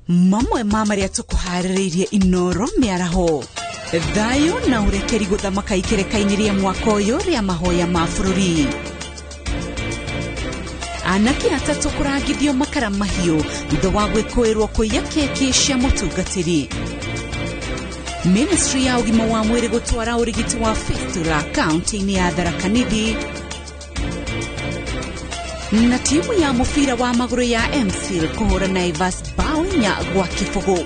Mamwe mamaria tukuhariririe Inooro Miaraho. Thayo na urekeri guthamaka ikerekainirie mwaka uyu ria mahoya ma bururi. Anake atatu kuragithio makara mahiu thutha wa gwikuirwo kuiya keki cia mutungatiri. Ministry ya ugima wa mwiri gutwara urigiti wa fistula county-ini ya Tharaka Nithi. Na timu ya mufira wa maguru ya MCL kuhura Naivas bao nya gwa kifogo.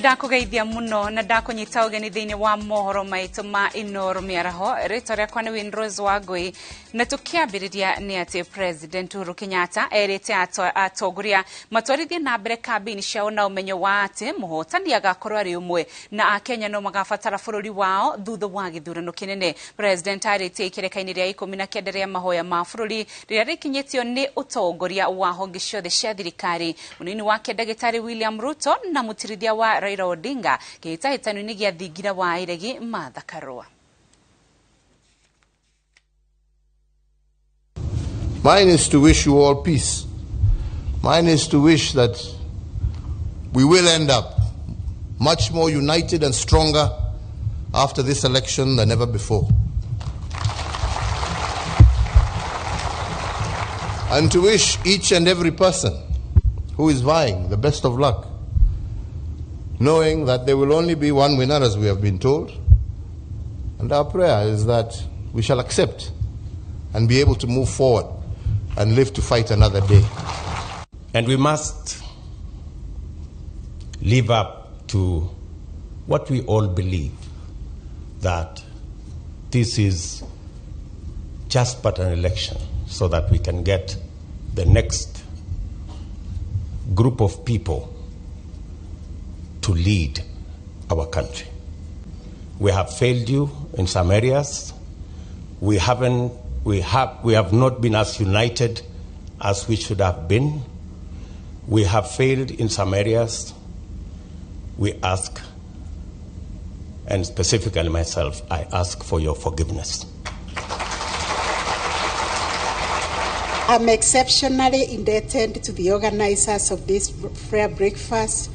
Ndako geithia muno na ndako nyita ugeni thiini wa mohoro maitu ma Inooro Miaraho ritoria kwa ni Rose Wagui na tukiambiriria ni ati President Uhuru Kenyatta erite atoguria matwarithie na mbere kambini ciao na umenyo wa ati muhotani agakorwo ari umwe na Akenya no magabatara bururi wao thutha wa githurano kinene. President arite ikerekaini ria 19 ria mahoya ma bururi riria rikinyitio ni utongoria wa honge ciothe cia thirikari. Munini wake Dagitari William Ruto na mutirithia wa Raila Odinga gihitahitano-ini gia thingira wa iregi Martha Karua. Mine is to wish you all peace. Mine is to wish that we will end up much more united and stronger after this election than ever before. And to wish each and every person who is vying the best of luck, knowing that there will only be one winner, as we have been told. And our prayer is that we shall accept and be able to move forward and live to fight another day. And we must live up to what we all believe, that this is just but an election, so that we can get the next group of people to lead our country. We have failed you in some areas. We have not been as united as we should have been. We have failed in some areas. We ask, and specifically myself, I ask for your forgiveness. I'm exceptionally indebted to the organizers of this prayer breakfast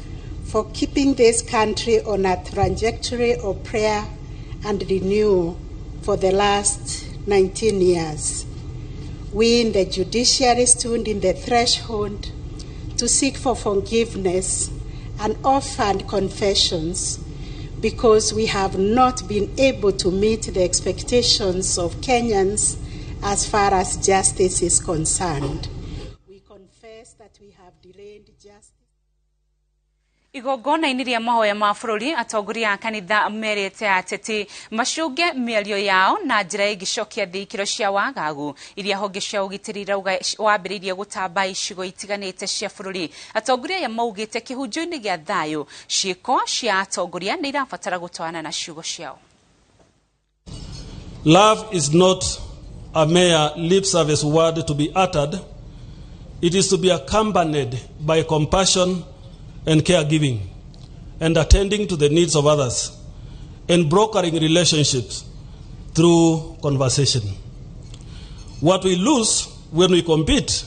for keeping this country on a trajectory of prayer and renewal for the last 19 years. We in the judiciary stood in the threshold to seek for forgiveness and offered confessions because we have not been able to meet the expectations of Kenyans as far as justice is concerned. We confess that we have delayed justice. Igogona iniria mahoya ma bururi atongoria kanitha merete ateti macunge mielio yao na njira igicokia thikiro cia wagagu iria honge cia ugitiri rauga wambiririe gutamba icigo itiganite cia bururi. Atongoria ya maugite kihunjo-ini gia thayo ciiko cia atongoria ni irabatara gutwana na ciugo ciao. Love is not a mere lip service word to be uttered. It is to be accompanied by compassion and caregiving, and attending to the needs of others, and brokering relationships through conversation. What we lose when we compete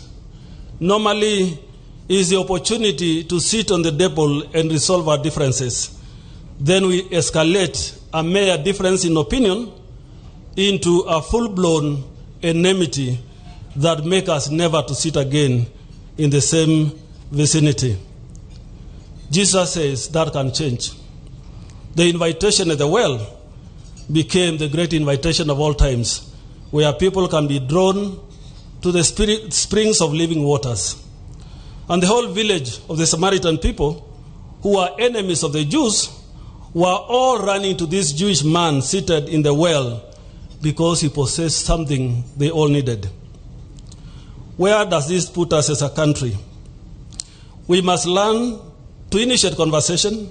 normally is the opportunity to sit on the table and resolve our differences. Then we escalate a mere difference in opinion into a full-blown enmity that make us never to sit again in the same vicinity. Jesus says that can change. The invitation at the well became the great invitation of all times, where people can be drawn to the springs of living waters. And the whole village of the Samaritan people, who were enemies of the Jews, were all running to this Jewish man seated in the well because he possessed something they all needed. Where does this put us as a country? We must learn to initiate conversation,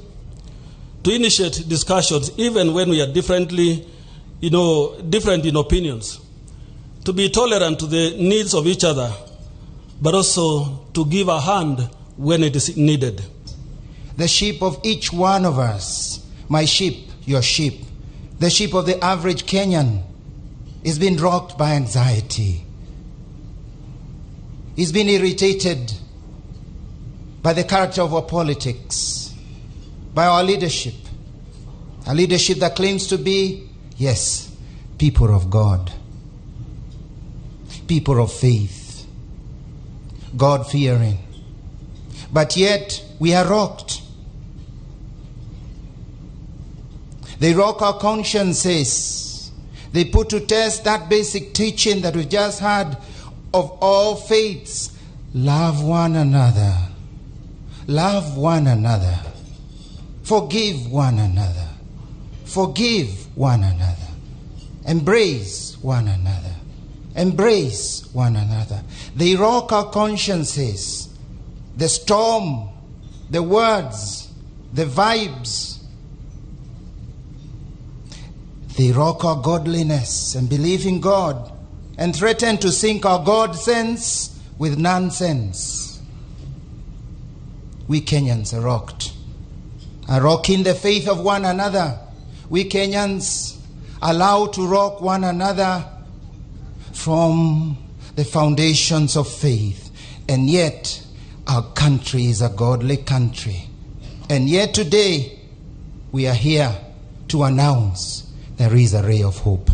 to initiate discussions, even when we are different in opinions. to be tolerant to the needs of each other, but also to give a hand when it is needed. The sheep of each one of us, my sheep, your sheep, the sheep of the average Kenyan, is being rocked by anxiety. He's been irritated by the character of our politics, by our leadership, a leadership that claims to be, yes, people of God, people of faith, God-fearing. But yet, we are rocked. They rock our consciences. They put to test that basic teaching that we just had of all faiths. Love one another. Love one another. Forgive one another. Forgive one another. Embrace one another. Embrace one another. They rock our consciences. The storm, the words, the vibes. They rock our godliness and believe in God and threaten to sink our God sense with nonsense. We Kenyans are rocking the faith of one another. We Kenyans allow to rock one another from the foundations of faith. And yet, our country is a godly country. And yet today, we are here to announce there is a ray of hope.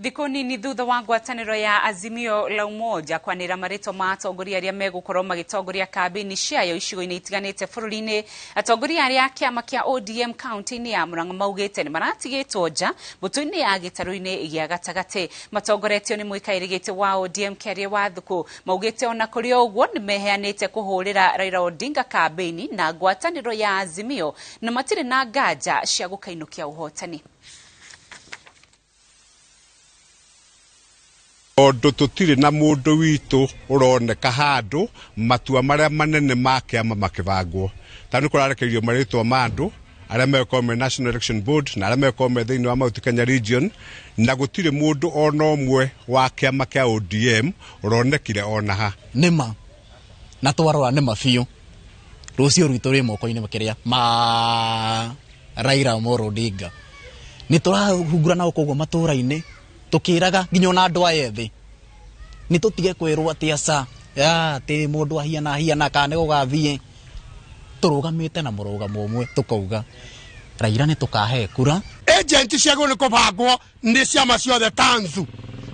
Thikuni ni thutha wa ngwataniro ya Azimio la Umoja kwanira marito ma atongoria aria megukorwo magitongoria kambini ciayo icigo-ini itiganite bururi-ini. Atongoria aria kiama kia ODM county-ini ya Murang'a maugite ni maratigitwo nja mbutu-ini ya gitaru-ini gia gatagati. Matongoretio ni muikairigite wa ODM Keria Wathuku maugite ona kuri uguo ni meheanite kuhurira Raila Odinga kambini na ngwataniro ya Azimio na matire na nganja cia gukainukia uhotani. Ondo tutire na mundu witu uroneka handu matua maria manene ma kiama makibangwo tani kurarekerio maritwa mandu aria mekome National Election Board na aria mekome thiini wa Mount Kenya region na gutire mundu ona omwe wa kiama kia ODM uronekire ona ha nima na twarwa nima fiu rucio rwito ri moko-ini makiria ma Raila Odinga ni turahungura na ukogwo matura-ini tukiraga nginya na andu ayethi ni tutige kwirwo ati aca ti mundu ahiana kana gugathie turugamite na murugamo umwe tukauga Raila ni tukahe kura agent ciago ni kubangwo ni ciama ciothe tanzu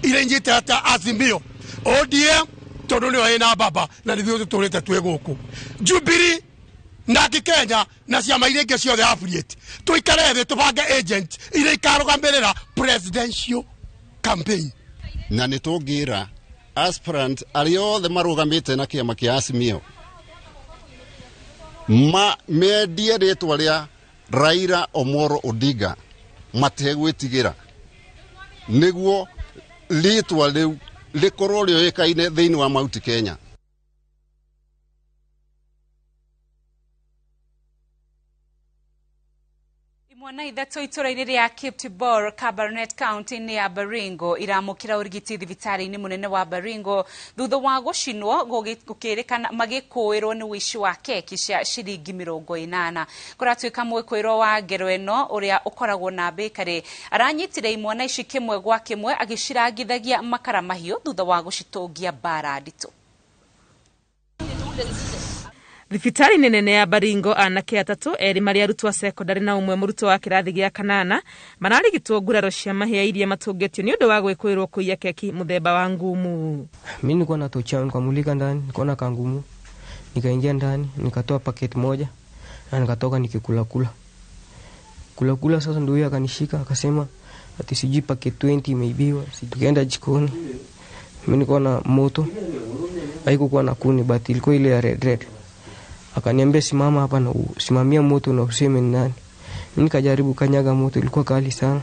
ile njite ata Azimio ODM tondu ni ina baba na nithio turite twi guku Jubilee na Kenya na ciama ile ingi ciothe affiliate tuikare thi tubange agent ile ikarugamirira presidential campaign na nitugira aspirant ariothe marugamite na kiama kia Azimio medie ritwa ria Raila Omolo Odinga mategwitigira niguo ritwa riu rikorwo rioikaine thiini wa Mount Kenya. Mwana ithatũ itũra-inĩ ria Kiptibor, Kabarnet County ni ya Baringo iramukira urigiti thibitari-inĩ munene wa Baringo thutha wa gucinwo gukirikana magikuirwo ni wici wa keki cia ciringi 80. Kuratuika mwikuiro wa ngero eno uria ukoragwo na bakery aranyitire imwana ici kimwe gwa kimwe agicirangithagia makara mahiũ thutha wa gucitungia bara nditũ. Thibitari nene ya Baringo anake atatu eri mari arutwa secondary na umwe muruto wa kirathi gia kanana mararigitwo nguraro cia mahia iria matungetio ni undu wa gwikuirwo kuiya keki muthemba wa ngumu. Mimi nilikuwa natocha nikamulika ndani nikaona kangumu nikaingia ndani nikatoa paketi moja na nikatoka nikikula kula. Sasa ndio yeye akanishika akasema ati siji paketi 20 imeibiwa. Tukaenda jikoni, mimi nilikuwa na moto haikuwa na kuni but ilikuwa ile ya red. Akaniambia simama hapa na usimamia moto na useme ni nani. Nikajaribu kanyaga moto ilikuwa kali sana.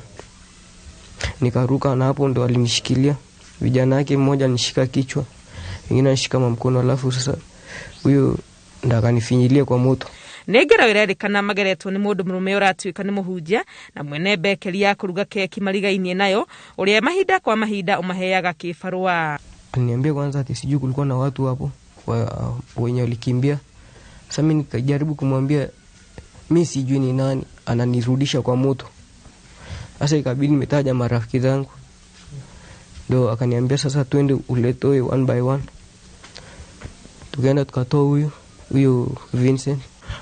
Nikaruka na hapo ndo alinishikilia. Vijana yake mmoja nishika kichwa, mwingine anishika mkono alafu sasa huyo ndakanifinyilia kwa moto. Negera wirerikana mageretwo ni mundu murume uratuika ni muhunjia na mwene bekeri ya kuruga keki marigainie nayo uria mahinda kwa mahinda umaheaga kibarua. Aliniambia kwanza ati sijui kulikuwa na watu hapo wenye walikimbia. Sasa mimi nikajaribu kumwambia mimi sijui ni nani, ananirudisha kwa moto. Sasa ikabidi nimetaja marafiki zangu. Ndio akaniambia sasa twende uletoe one by one. Tukaenda tukatoa huyo Vincent,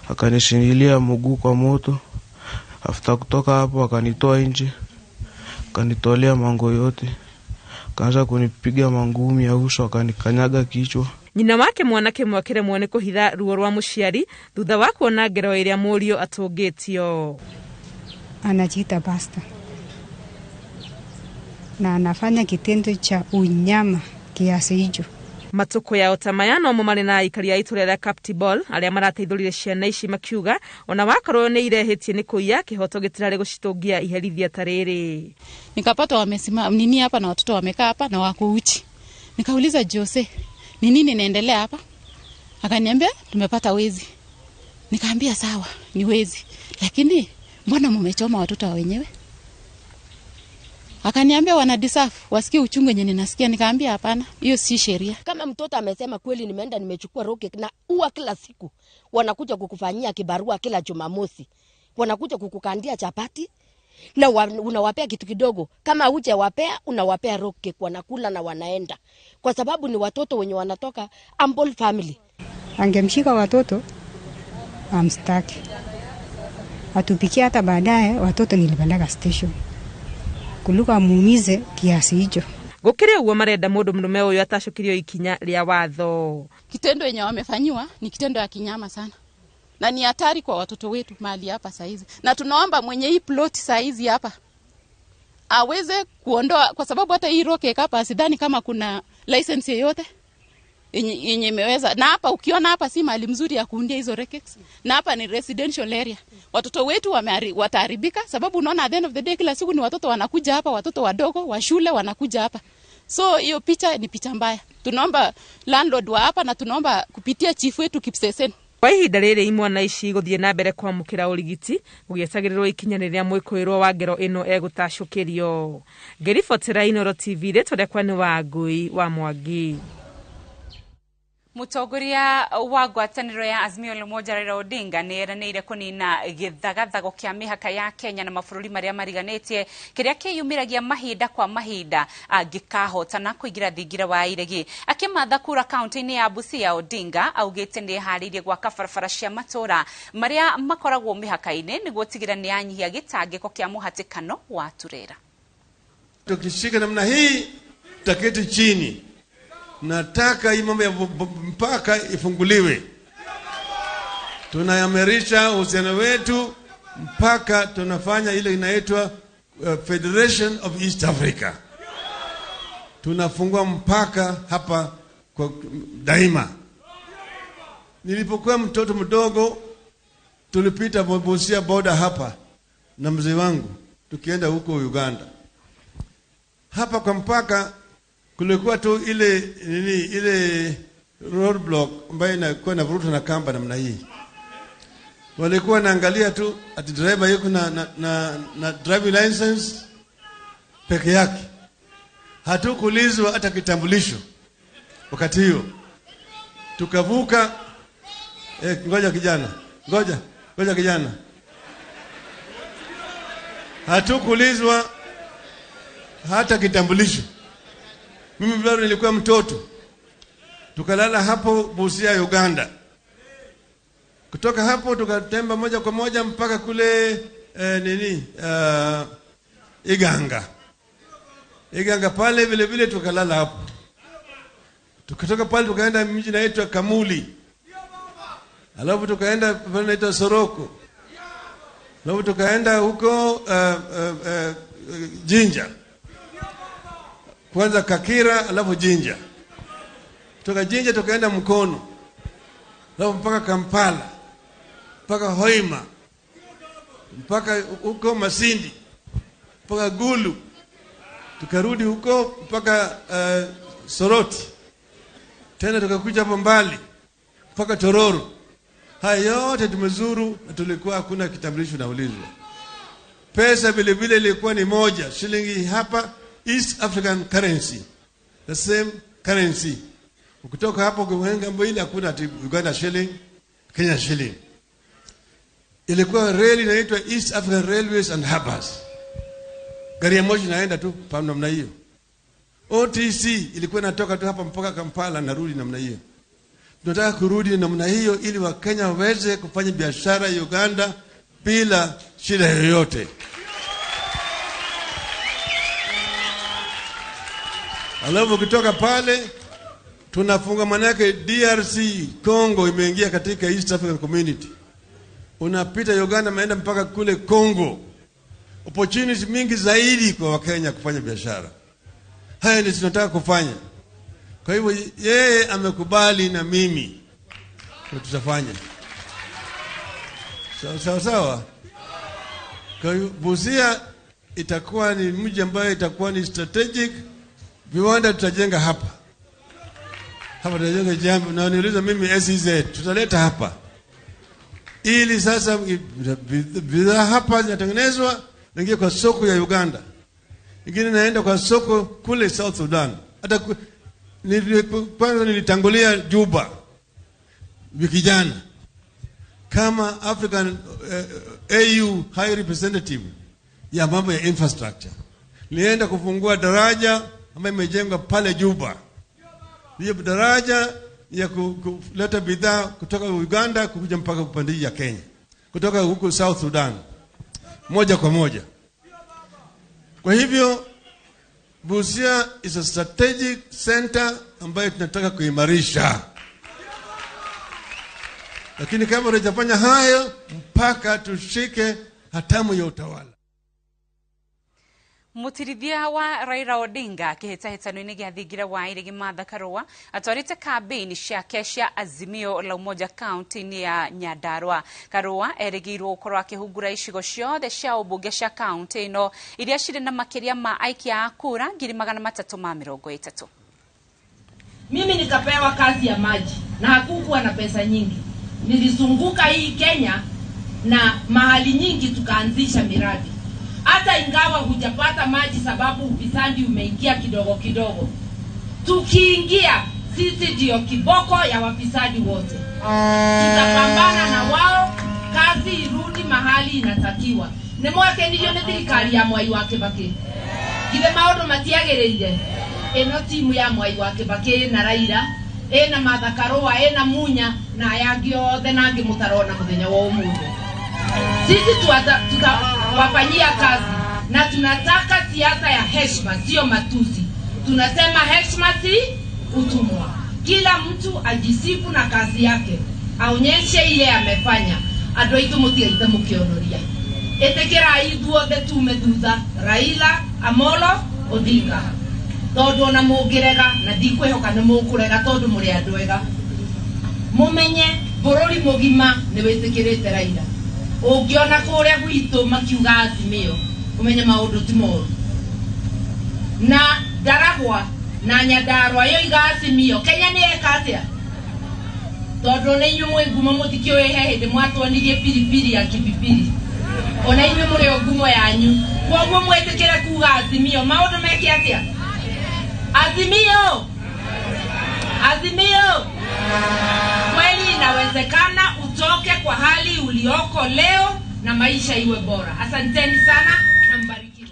akanishindilia mguu kwa moto. After kutoka hapo akanitoa nje, akanitolea mango yote, akaanza kunipiga mangumi ya uso, akanikanyaga kichwa. Nyina wake mwanake mwakire mwone kuhitha ruo rwa muciari thutha wa kuona ngero iria murio atungitio. Anajiita Basta na anafanya kitendo cha unyama kiasi hicho. Matuko ya otamayano mumari na ikaria itura ya Captiball aria marateithurire ciana ici makiuga ona wakorwo ni irehetie ni kuiya kihoto gitirare gucitungia iherithia tariri. Nikapata wamesimama nini hapa na watoto wamekaa hapa na wako uchi. Nikauliza Jose, ni nini inaendelea hapa? Akaniambia tumepata wezi. Nikaambia sawa, ni wezi. Lakini mbona mmechoma watoto wa wenyewe? Akaniambia wana deserve, wasikie uchungu yenye ninasikia. Nikaambia hapana, hiyo si sheria. Kama mtoto amesema kweli nimeenda nimechukua roke na uwa kila siku wanakuja kukufanyia kibarua kila Jumamosi. Wanakuja kukukandia chapati na unawapea kitu kidogo. Kama huje wapea unawapea roke wanakula na wanaenda. Kwa sababu ni watoto wenye wanatoka humble family. Angemshika watoto amstaki. Atupikia hata baadaye watoto nilipeleka station. Kuluka muumize kiasi hicho. Gukire uwo marenda mundu murume uyu atashukirio ikinya ria watho. Kitendo yenye wamefanywa ni kitendo ya kinyama sana. Na ni hatari kwa watoto wetu mahali hapa saizi. Na tunaomba mwenye hii plot saizi hapa aweze kuondoa, kwa sababu hata hii roke hapa sidhani kama kuna license yoyote yenye imeweza. Na hapa ukiona hapa si mahali mzuri ya kuundia hizo rekex. Na hapa ni residential area. Watoto wetu wataharibika sababu unaona at the end of the day kila siku ni watoto wanakuja hapa, watoto wadogo wa shule wanakuja hapa. So hiyo picha ni picha mbaya. Tunaomba landlord wa hapa na tunaomba kupitia chief wetu Kipsesen. Kwa ihinda riri imwana ici guthie na mbere kwamukira urigiti gugietagirirwo ikinyaniria mwikoirwo wa ngero ino egutacukirio. Ngeribotera Inooro TV retore kwani wa Ngui wa Mwangi. Mutongoria wa ngwataniro ya Azimio la Umoja Raila Odinga neranire kunina githagathago kia mihaka ya Kenya na mabũrũri maria mariganetie kiria kiyumiragia mahinda kwa mahinda angikahotana kuigira thingira wa iregi. Akimatha kura kaunti-ini ya Busia, Odinga augite ni haririe gwaka barabara cia matura maria makoragwo mihaka-ini niguo tigira ni anyihia gitangiko kia muhatikano wa turera. Tukishika namna hii tutaketi chini. Nataka hii mambo ya mpaka ifunguliwe. Tunayamarisha uhusiano wetu mpaka tunafanya ile inaitwa Federation of East Africa. Tunafungua mpaka hapa kwa daima. Nilipokuwa mtoto mdogo tulipita Busia border hapa na mzee wangu tukienda huko Uganda. Hapa kwa mpaka kulikuwa tu ile roadblock ambayo inakuwa na vuruta na kamba namna hii. Walikuwa naangalia tu ati driver yuko na driving license peke yake. Hatukulizwa hata kitambulisho. Wakati hiyo tukavuka ngoja kijana. Hatukulizwa hata kitambulisho. Mimi bado nilikuwa mtoto. Tukalala hapo Busia, Uganda. Kutoka hapo tukatemba moja kwa moja mpaka kule Iganga. Iganga pale vile vile tukalala hapo. Tukatoka pale tukaenda mji unaitwa Kamuli. Alafu tukaenda pale unaitwa Soroko. Alafu tukaenda huko Jinja. Kwanza Kakira alafu Jinja. Kutoka Jinja tukaenda Mkono. Alafu mpaka Kampala. Mpaka Hoima. Mpaka huko Masindi. Mpaka Gulu. Tukarudi huko mpaka Soroti. Tena tukakuja hapo mbali mpaka Tororo. Haya yote tumezuru na tulikuwa hakuna kitambulisho naulizwa. Pesa vile vile ilikuwa ni moja, shilingi hapa East African currency. The same currency. Ukitoka hapo kuhenga mbili hakuna Uganda shilling, Kenya shilling. Ilikuwa reli inaitwa East African Railways and Harbors. Gari ya moshi inaenda tu pa namna hiyo. OTC ilikuwa inatoka tu hapa mpaka Kampala na rudi namna hiyo. Tunataka kurudi namna hiyo ili Wakenya waweze kufanya biashara Uganda bila shida yoyote. Alafu kutoka pale tunafunga manake DRC Congo imeingia katika East African Community. Unapita Uganda maenda mpaka kule Congo. Opportunities mingi zaidi kwa Wakenya kufanya biashara. Haya ndio tunataka kufanya. Kwa hivyo yeye amekubali na mimi tutafanya. Sawa. Kwa hivyo Busia itakuwa ni mji ambayo itakuwa ni strategic. Viwanda tutajenga hapa. Hapa tutajenga jambo na niuliza mimi SEZ tutaleta hapa. Ili sasa bidhaa hapa zinatengenezwa naingia kwa soko ya Uganda. Ingine naenda kwa soko kule South Sudan. Hata kwanza nilitangulia Juba wiki jana kama African AU High Representative ya mambo ya infrastructure. Nilienda kufungua daraja ambayo imejengwa pale Juba. Hiyo daraja ya kuleta bidhaa kutoka Uganda kuja mpaka upande ya Kenya. Kutoka huko South Sudan. Moja kwa moja. Kwa hivyo Busia is a strategic center ambayo tunataka kuimarisha. Lakini kama unajafanya hayo mpaka tushike hatamu ya utawala. Mutirithia wa Raila Odinga kihitahitano-ini gia thingira wa Irigi Martha Karua atwarite kambeni ciake cia Azimio la Umoja kaunti-ini ya Nyandarua. Karua erigirwo gukorwo akihungura icigo ciothe cia ubunge cia kaunti ino iria cirĩ na makiria ma aikia a kura 330. Mimi nikapewa kazi ya maji na hakukuwa na pesa nyingi. Nilizunguka hii Kenya na mahali nyingi tukaanzisha miradi. Hata ingawa hujapata maji sababu ufisadi umeingia kidogo kidogo. Tukiingia sisi ndio kiboko ya wafisadi wote. Tutapambana na wao, kazi irudi mahali inatakiwa. Ni mwake ndio ni thirikari ya Mwai wa Kibaki. Githe maundu matiagereire. Eno timu ya Mwai wa Kibaki na Raila, ena Martha Karua, ena Munya na yangi othe nangi mutarona muthenya wa umuthi. Sisi tutawafanyia kazi na tunataka siasa ya heshima, sio matusi. Tunasema heshima si utumwa. Kila mtu ajisifu na kazi yake, aonyeshe ile amefanya. Andũ aitũ mũtigaite mũkĩonoria. Etekera ithuothe tume thutha Raila Amolo Odinga. Tondũ ona mũngĩrega na ndikwĩhoka nĩ mũkũrega tondũ mũrĩ andũ ega. Mũmenye bũrũri mũgima nĩ wĩtĩkĩrĩte Raila. Ũngĩona kũrĩa gwitũ makiuga Azimio, ũmenye maũndũ ti moru. Na Ndaragwa na Nyandarua yoiga Azimio, Kenya nĩ eka atĩa? Tondũ nĩ inyuĩ mwĩ ngumo mũtikĩũĩ he hĩndĩ mwatwonirie piripiri ya kipipiri. Ona inyuĩ mũrĩ o ngumo yanyu. Koguo mwĩtĩkĩre kuuga Azimio, maũndũ meke atĩa? Azimio! Azimio! Kweli inawezekana utoke kwa hali ulioko leo na maisha iwe bora. Asanteni sana na mbarikiwe.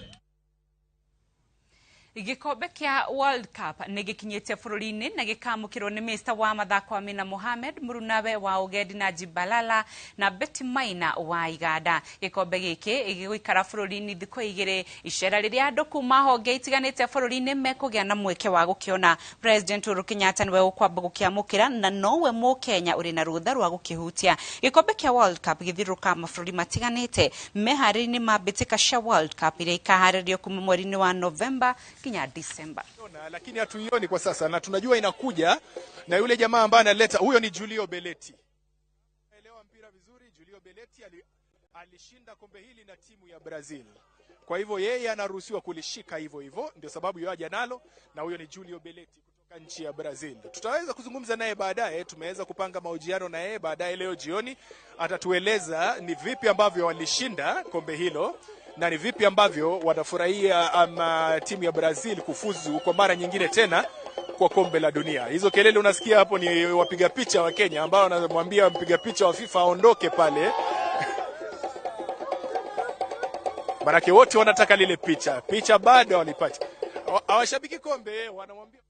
Gikombe kia World Cup nigikinyite bururi-ini na gikamukirwo ni Mr wa mathako Amina Mohamed, murunawe wa Ugedi na Jibalala na Betty Maina wa Iganda. Gikombe giki igiguikara bururi-ini thikũ 2, icera riria andu kuma honge itiganite bururi-ini mekugia na mweke wa gukiona. President Uhuru Kenyatta niwe ukwamba gukiamukira na nowe mu Kenya uri na rutha rwa gukihutia. Gikombe kia World Cup githiruka mabũrũri matiganite meharĩri-ini ma mbitika cia World Cup iria ikaharirio kuma mweri-ini wa November ya Disemba. Lakini hatuioni kwa sasa na tunajua inakuja, na yule jamaa ambaye analeta huyo ni Giulio Belletti. Elewa mpira vizuri, Giulio Belletti alishinda kombe hili na timu ya Brazil. Kwa hivyo yeye anaruhusiwa kulishika hivyo hivyo, ndio sababu yaja nalo, na huyo ni Giulio Belletti. nchi ya Brazil. Tutaweza kuzungumza naye baadaye, tumeweza kupanga mahojiano na yeye baadaye leo jioni. Atatueleza ni vipi ambavyo walishinda kombe hilo na ni vipi ambavyo wanafurahia timu ya Brazil kufuzu kwa mara nyingine tena kwa kombe la dunia. Hizo kelele unasikia hapo ni wapiga picha wa Kenya ambao wanamwambia mpiga picha wa FIFA aondoke pale. Manake wote wanataka lile picha bado walipata. Hawashabiki kombe wanamwambia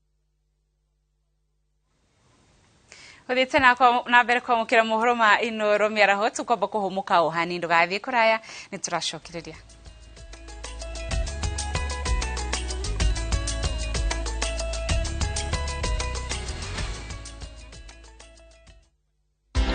Uthite na mbere kwamukira mohoro ma Inooro Miaraho tukwamba kuhumuka uhani ndugathie kuraya ni turacokiriria.